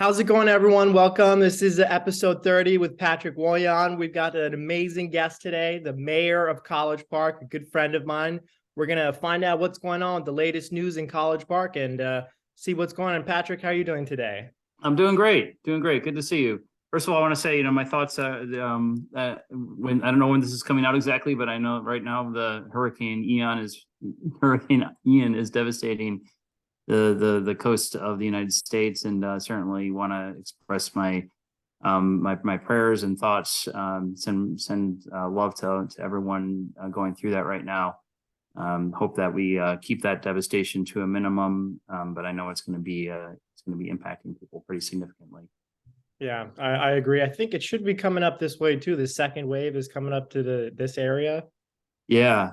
How's it going, everyone? Welcome. This is episode 30 with Patrick Woyan. We've got an amazing guest today, the mayor of College Park, a good friend of mine. We're going to find out what's going on with the latest news in College Park and see what's going on. Patrick, how are you doing today? I'm doing great. Doing great. Good to see you. First of all, I want to say, my thoughts. When I don't know when this is coming out exactly, but I know right now the Hurricane Ian is devastating the coast of the United States, and certainly want to express my prayers and thoughts. Send love to everyone going through that right now. Hope that we keep that devastation to a minimum, but I know it's going to be impacting people pretty significantly. Yeah, I agree. I think it should be coming up this way too. The second wave is coming up to this area. Yeah.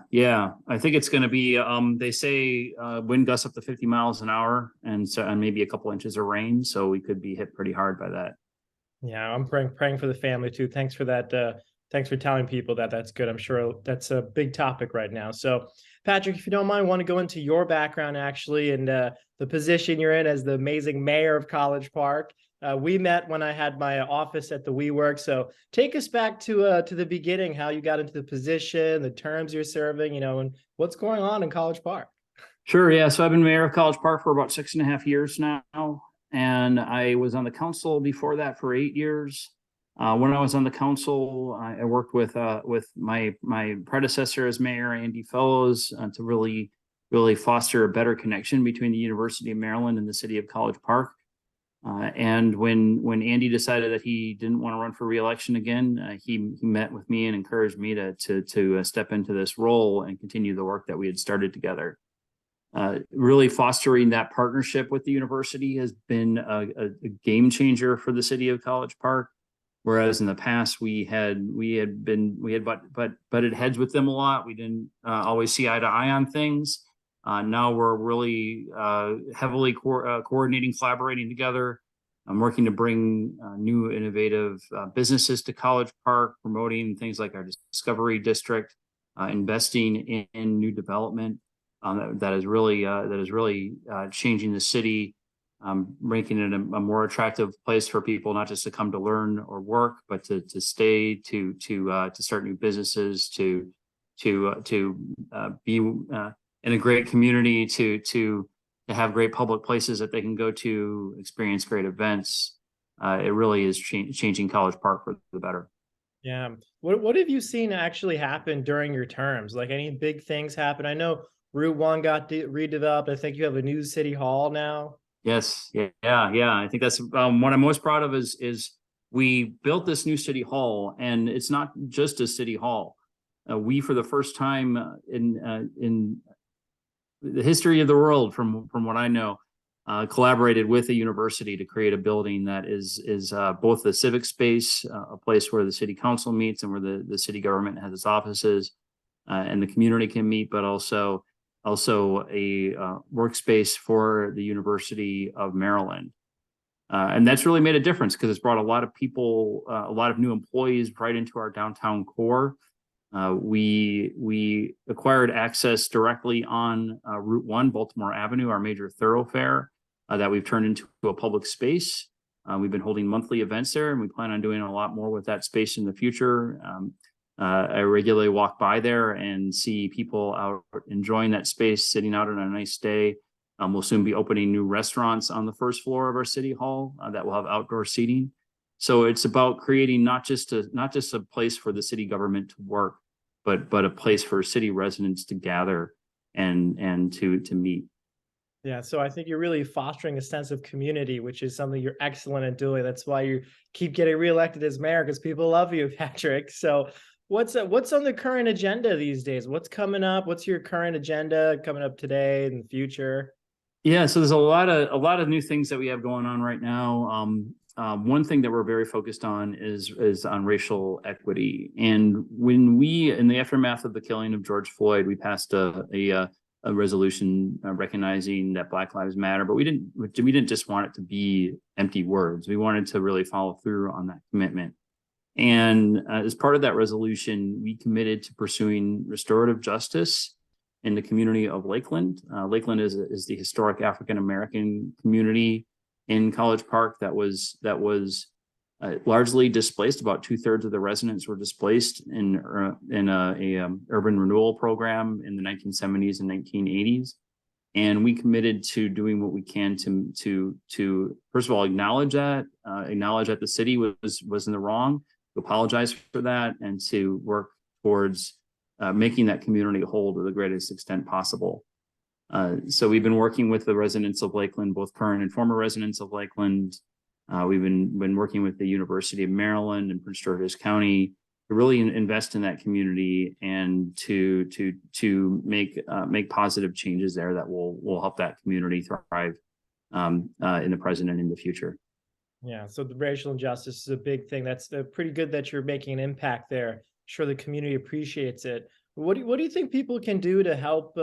I think it's going to be. They say wind gusts up to 50 miles an hour, and maybe a couple inches of rain. So we could be hit pretty hard by that. Yeah, I'm praying for the family too. Thanks for that. Thanks for telling people that. That's good. I'm sure that's a big topic right now. So, Patrick, if you don't mind, I want to go into your background actually and the position you're in as the amazing mayor of College Park. We met when I had my office at the WeWork. So take us back to the beginning, how you got into the position, the terms you're serving, and what's going on in College Park. Sure. Yeah. So I've been mayor of College Park for about 6.5 years now, and I was on the council before that for 8 years. When I was on the council, I worked with my predecessor as mayor, Andy Fellows, to really foster a better connection between the University of Maryland and the city of College Park. And when Andy decided that he didn't want to run for re-election again, he met with me and encouraged me to step into this role and continue the work that we had started together. Really fostering that partnership with the university has been a game changer for the city of College Park. Whereas in the past we had butted heads with them a lot. We didn't always see eye to eye on things. Now we're really heavily coordinating, collaborating together. I'm working to bring new innovative businesses to College Park, promoting things like our Discovery District, investing in new development that is really changing the city, making it a more attractive place for people, not just to come to learn or work, but to stay, to start new businesses, to be in a great community, to have great public places that they can go to, experience great events. It really is changing College Park for the better. Yeah. What have you seen actually happen during your terms? Like any big things happen? I know Route 1 got redeveloped. I think you have a new city hall now. Yes. Yeah. I think that's what I'm most proud of is we built this new city hall, and it's not just a city hall. We, for the first time in the history of the world, from what I know, collaborated with a university to create a building that is both the civic space, a place where the city council meets and where the city government has its offices, and the community can meet, but also a workspace for the University of Maryland. And that's really made a difference because it's brought a lot of people, a lot of new employees right into our downtown core. We acquired access directly on Route 1, Baltimore Avenue, our major thoroughfare, that we've turned into a public space. We've been holding monthly events there, and we plan on doing a lot more with that space in the future. I regularly walk by there and see people out enjoying that space, sitting out on a nice day. We'll soon be opening new restaurants on the first floor of our city hall that will have outdoor seating. So it's about creating not just a place for the city government to work, but a place for city residents to gather and to meet. Yeah, so I think you're really fostering a sense of community, which is something you're excellent at doing. That's why you keep getting reelected as mayor, because people love you, Patrick. So what's on the current agenda these days? What's coming up? What's your current agenda coming up today and the future? Yeah, so there's a lot of new things that we have going on right now. One thing that we're very focused on is on racial equity. And when we, in the aftermath of the killing of George Floyd, we passed a resolution recognizing that Black Lives Matter, but we didn't just want it to be empty words. We wanted to really follow through on that commitment. And as part of that resolution, we committed to pursuing restorative justice in the community of Lakeland. Lakeland is the historic African American community in College Park that was largely displaced. About 2/3 of the residents were displaced in a urban renewal program in the 1970s and 1980s. And we committed to doing what we can to first of all acknowledge that the city was in the wrong, to apologize for that, and to work towards making that community whole to the greatest extent possible. So we've been working with the residents of Lakeland, both current and former residents of Lakeland. We've been working with the University of Maryland and Prince George's County to really invest in that community and to make positive changes there that will help that community thrive in the present and in the future. Yeah, so the racial injustice is a big thing. That's pretty good that you're making an impact there. Sure, the community appreciates it. What do you think people can do to help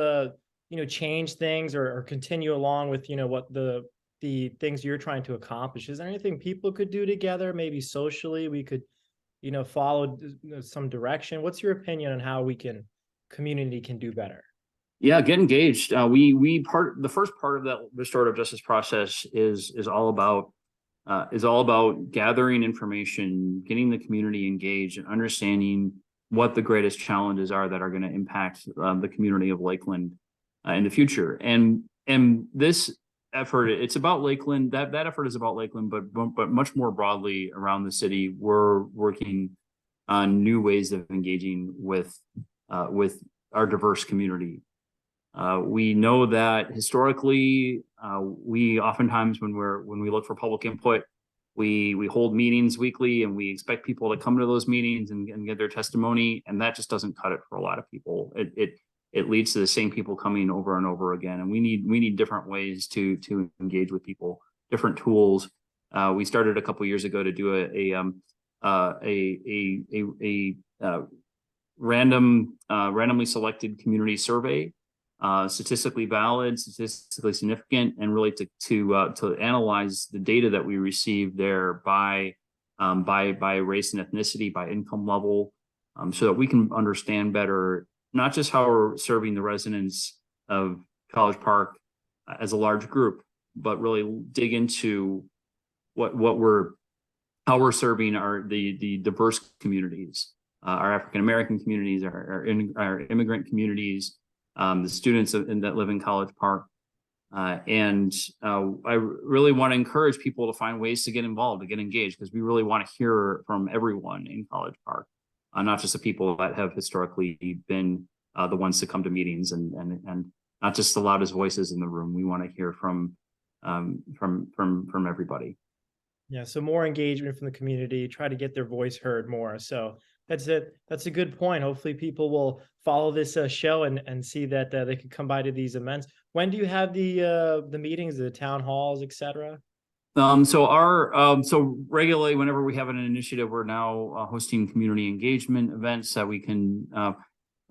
change things or continue along with what the things you're trying to accomplish? Is there anything people could do together? Maybe socially, we could follow some direction. What's your opinion on how community can do better? Yeah, get engaged. The first part of that restorative justice process is all about gathering information, getting the community engaged, and understanding what the greatest challenges are that are going to impact the community of Lakeland in the future. And this effort, it's about Lakeland. That effort is about Lakeland, but much more broadly around the city. We're working on new ways of engaging with our diverse community. We know that historically, we oftentimes when we look for public input, we hold meetings weekly and we expect people to come to those meetings and get their testimony, and that just doesn't cut it for a lot of people. It leads to the same people coming over and over again, and we need different ways to engage with people, different tools. We started a couple years ago to do a randomly selected community survey, statistically valid, statistically significant, and really to analyze the data that we received there by race and ethnicity, by income level, so that we can understand better not just how we're serving the residents of College Park as a large group, but really dig into how we're serving the diverse communities, our African American communities, our immigrant communities, the students that live in College Park. And I really want to encourage people to find ways to get involved, to get engaged, because we really want to hear from everyone in College Park, not just the people that have historically been the ones to come to meetings, and not just the loudest voices in the room. We want to hear from everybody. Yeah, so more engagement from the community, try to get their voice heard more. So that's it. That's a good point. Hopefully people will follow this show and see that they could come by to these events. When do you have the meetings, the town halls, etc.? So regularly, whenever we have an initiative, we're now hosting community engagement events that we can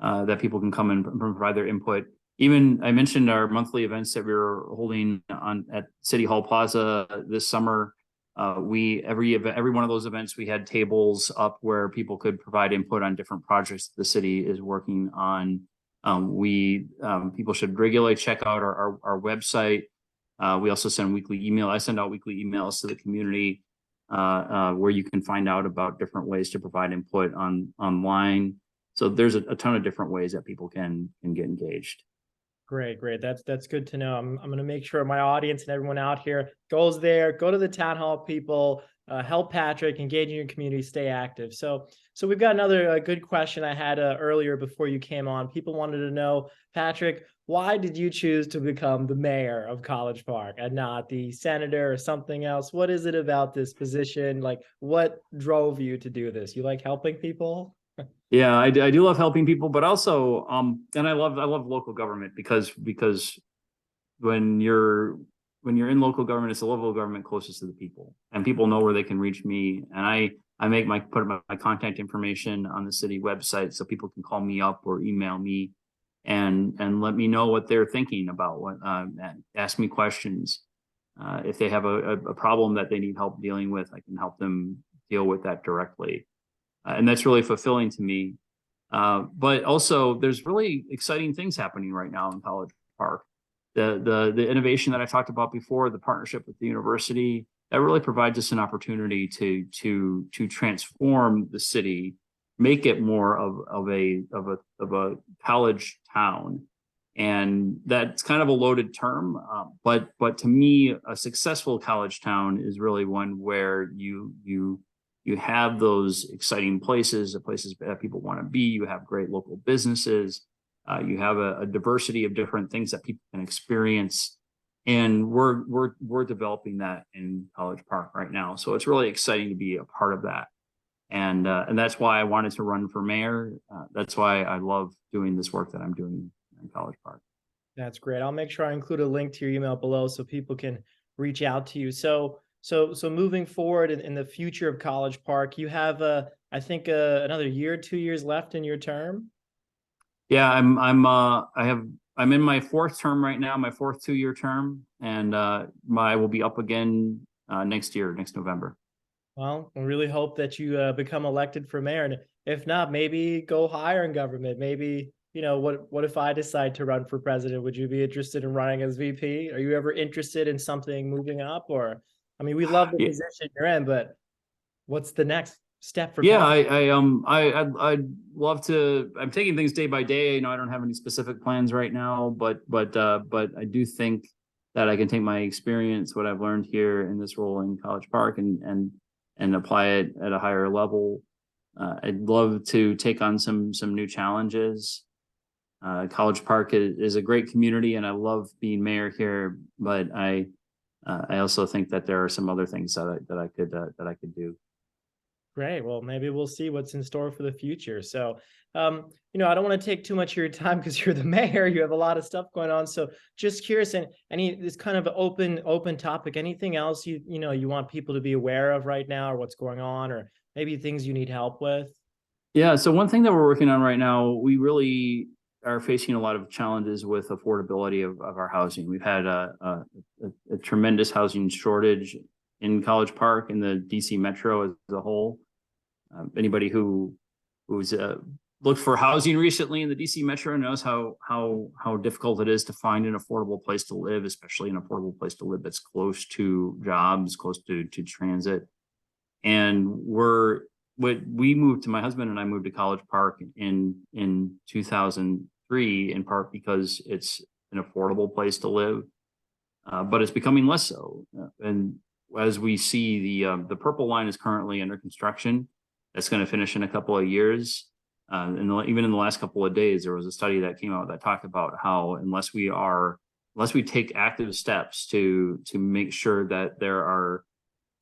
that people can come and provide their input. Even I mentioned our monthly events that we were holding at City Hall Plaza this summer. Every one of those events, we had tables up where people could provide input on different projects the city is working on. People should regularly check out our website. We also send weekly email. I send out weekly emails to the community where you can find out about different ways to provide input online. So there's a ton of different ways that people can get engaged. Great. That's good to know. I'm going to make sure my audience and everyone out here goes there, go to the town hall, people, help Patrick, engage in your community, stay active. So we've got another good question I had earlier before you came on. People wanted to know, Patrick, why did you choose to become the mayor of College Park and not the senator or something else? What is it about this position? Like, what drove you to do this? You like helping people? Yeah, I do love helping people, but also, and I love local government because when you're in local government, it's the local government closest to the people, and people know where they can reach me. And I put my contact information on the city website so people can call me up or email me and let me know what they're thinking about, ask me questions. If they have a problem that they need help dealing with, I can help them deal with that directly. And that's really fulfilling to me. But also, there's really exciting things happening right now in College Park. the innovation that I talked about before, the partnership with the university, that really provides us an opportunity to transform the city, make it more of a college town. And that's kind of a loaded term, but to me, a successful college town is really one where you have those exciting places, the places that people want to be. You have great local businesses. You have a diversity of different things that people can experience, and we're developing that in College Park right now. So it's really exciting to be a part of that, and that's why I wanted to run for mayor. That's why I love doing this work that I'm doing in College Park. That's great. I'll make sure I include a link to your email below so people can reach out to you. So moving forward in the future of College Park, you have I think another year, 2 years left in your term. Yeah, I'm in my fourth term right now, my fourth 2-year term, and I will be up again next year, next November. Well, I really hope that you become elected for mayor, and if not, maybe go higher in government. Maybe, what if I decide to run for president? Would you be interested in running as VP? Are you ever interested in something moving up? Or, I mean, we love the Yeah, position you're in, but what's the next step for yeah, Pat? I'd love to. I'm taking things day by day. I don't have any specific plans right now, but I do think that I can take my experience, what I've learned here in this role in College Park, and apply it at a higher level. I'd love to take on some new challenges. College Park is a great community, and I love being mayor here. But I also think that there are some other things that I could do. Great. Well, maybe we'll see what's in store for the future. So, I don't want to take too much of your time because you're the mayor. You have a lot of stuff going on. So, just curious, and this kind of open topic. Anything else you want people to be aware of right now, or what's going on, or maybe things you need help with? Yeah, so one thing that we're working on right now, we really are facing a lot of challenges with affordability of our housing. We've had a tremendous housing shortage in College Park and the DC Metro as a whole. Anybody who's looked for housing recently in the DC Metro knows how difficult it is to find an affordable place to live, especially an affordable place to live that's close to jobs, close to transit. And my husband and I moved to College Park in 2003, in part because it's an affordable place to live, but it's becoming less so. And as we see, the Purple Line is currently under construction. That's going to finish in a couple of years. And even in the last couple of days, there was a study that came out that talked about how unless we take active steps to make sure that there are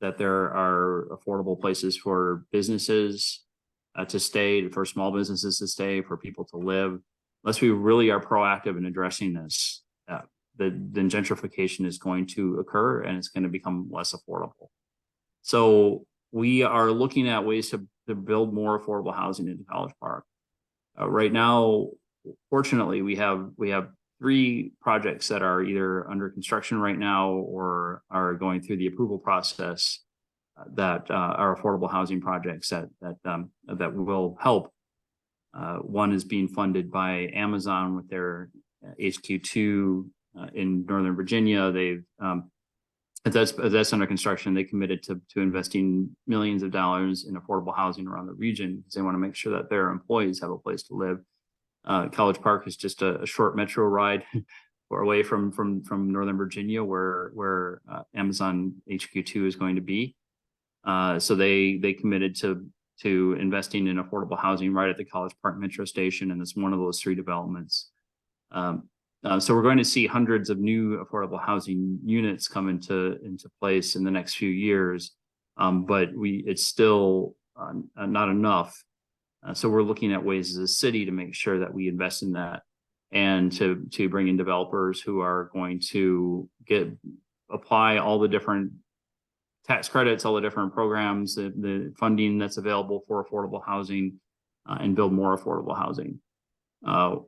affordable places for businesses to stay, for small businesses to stay, for people to live, unless we really are proactive in addressing this, then gentrification is going to occur and it's going to become less affordable. So we are looking at ways to build more affordable housing into College Park. Right now, fortunately, we have 3 projects that are either under construction right now or are going through the approval process that are affordable housing projects that will help. One is being funded by Amazon with their HQ2 in Northern Virginia. They've that's under construction. They committed to investing millions of dollars in affordable housing around the region because they want to make sure that their employees have a place to live. College Park is just a short metro ride or away from Northern Virginia, where Amazon HQ2 is going to be. So they committed to investing in affordable housing right at the College Park Metro Station, and it's one of those 3 developments. So we're going to see hundreds of new affordable housing units come into place in the next few years, but it's still not enough. So we're looking at ways as a city to make sure that we invest in that and to bring in developers who are going to apply all the different tax credits, all the different programs, the funding that's available for affordable housing, and build more affordable housing.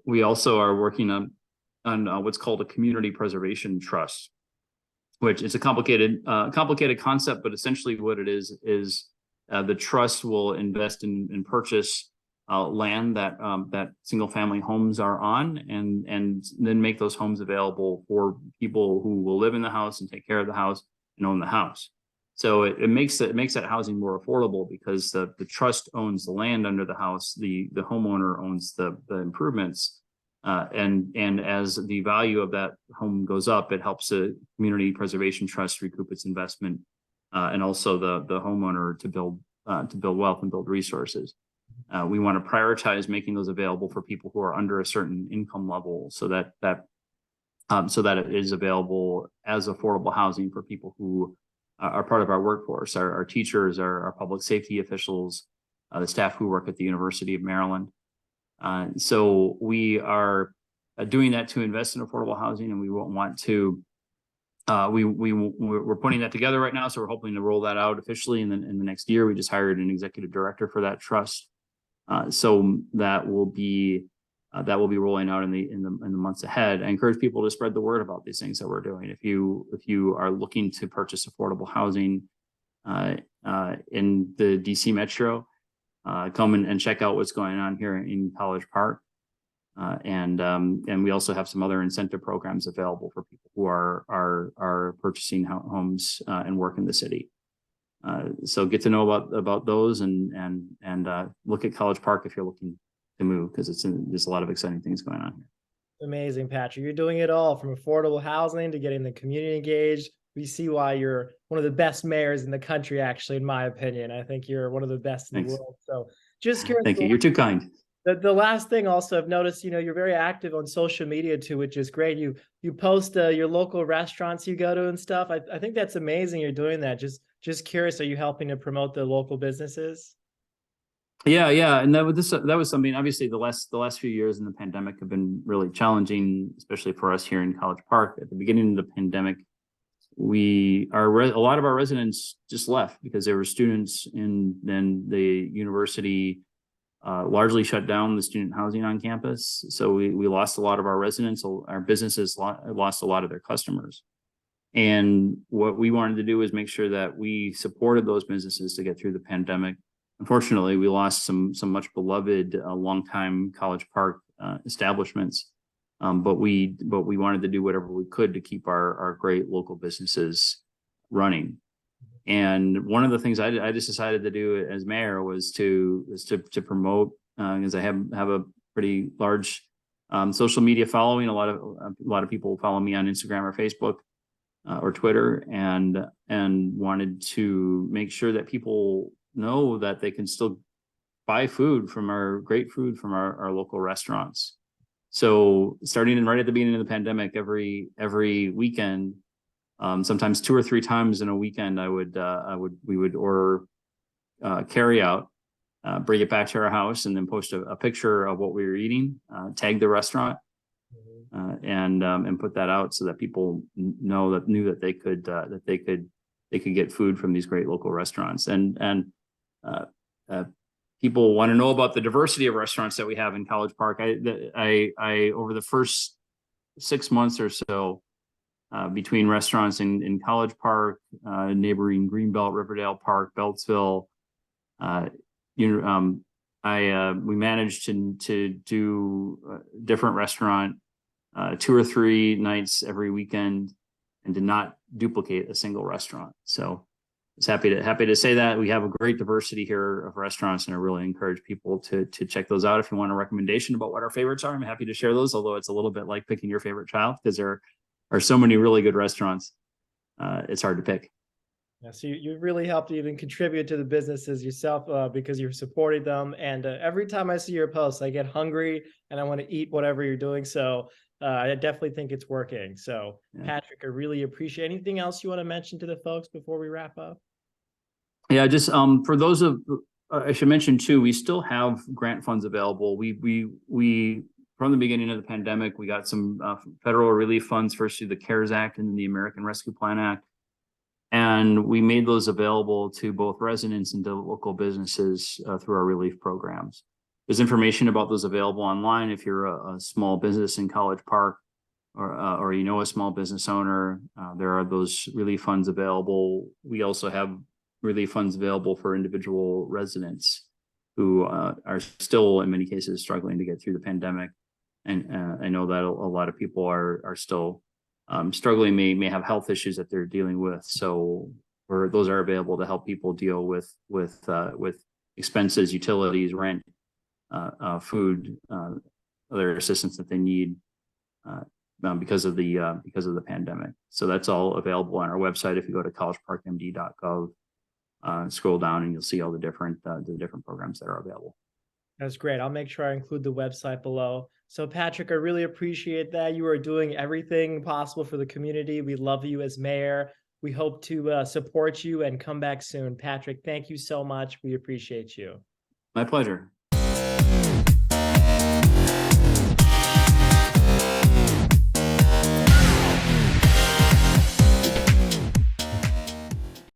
We also are working on what's called a community preservation trust, which is a complicated concept, but essentially what it is the trust will invest in purchase land that that single family homes are on, and then make those homes available for people who will live in the house and take care of the house and own the house. So it makes that housing more affordable because the trust owns the land under the house, the homeowner owns the improvements, and as the value of that home goes up, it helps the community preservation trust recoup its investment, and also the homeowner to build wealth and build resources. We want to prioritize making those available for people who are under a certain income level, so that it is available as affordable housing for people who are part of our workforce, our teachers, our public safety officials, the staff who work at the University of Maryland. So we are doing that to invest in affordable housing, and we won't want to. We're putting that together right now, so we're hoping to roll that out officially in the next year. We just hired an executive director for that trust, so that will be rolling out in the months ahead. I encourage people to spread the word about these things that we're doing. If you are looking to purchase affordable housing in the DC metro, come and check out what's going on here in College Park. And we also have some other incentive programs available for people who are purchasing homes and work in the city. So get to know about those and look at College Park if you're looking to move, because there's a lot of exciting things going on here. Amazing, Patrick. You're doing it all, from affordable housing to getting the community engaged. We see why you're one of the best mayors in the country, actually, in my opinion. I think you're one of the best in the world. So just curious. Thank you. You're too kind. The last thing also, I've noticed, you're very active on social media too, which is great. You post your local restaurants you go to and stuff. I think that's amazing you're doing that. Just curious, are you helping to promote the local businesses? Yeah, and that was something. Obviously, the last few years in the pandemic have been really challenging, especially for us here in College Park. At the beginning of the pandemic, a lot of our residents just left because they were students, and then the university largely shut down the student housing on campus. So we lost a lot of our residents. Our businesses lost a lot of their customers. And what we wanted to do was make sure that we supported those businesses to get through the pandemic. Unfortunately, we lost some much beloved longtime College Park establishments, but we wanted to do whatever we could to keep our great local businesses running. And one of the things I just decided to do as mayor was to promote, because I have a pretty large social media following. A lot of people follow me on Instagram or Facebook or Twitter, and wanted to make sure that people know that they can still buy great food from our local restaurants. So starting right at the beginning of the pandemic, every weekend, sometimes 2 or 3 times in a weekend, we would order carry out, bring it back to our house, and then post a picture of what we were eating, tag the restaurant, and put that out so that people knew that they could get food from these great local restaurants. And people want to know about the diversity of restaurants that we have in College Park. I over the first 6 months or so, between restaurants in College Park, neighboring Greenbelt, Riverdale Park, Beltsville, we managed to do a different restaurant 2 or 3 nights every weekend, and did not duplicate a single restaurant. So I was happy to say that we have a great diversity here of restaurants, and I really encourage people to check those out. If you want a recommendation about what our favorites are, I'm happy to share those, although it's a little bit like picking your favorite child, because there are so many really good restaurants. It's hard to pick. Yeah, so you really helped even contribute to the businesses yourself, because you're supporting them. And every time I see your posts, I get hungry and I want to eat whatever you're doing. So I definitely think it's working. So yeah. Patrick, I really appreciate. Anything else you want to mention to the folks before we wrap up? Yeah, just for those I should mention too, we still have grant funds available. We from the beginning of the pandemic, we got some federal relief funds, first through the CARES Act and then the American Rescue Plan Act. And we made those available to both residents and to local businesses through our relief programs. There's information about those available online. If you're a small business in College Park, or a small business owner, there are those relief funds available. We also have relief funds available for individual residents who are still in many cases struggling to get through the pandemic. And I know that a lot of people are still struggling, may have health issues that they're dealing with. So those are available to help people deal with expenses, utilities, rent, food, other assistance that they need because of the pandemic. So that's all available on our website. If you go to collegeparkmd.gov, scroll down and you'll see all the different programs that are available. That's great. I'll make sure I include the website below. So Patrick, I really appreciate that. You are doing everything possible for the community. We love you as mayor. We hope to support you and come back soon. Patrick, thank you so much. We appreciate you. My pleasure.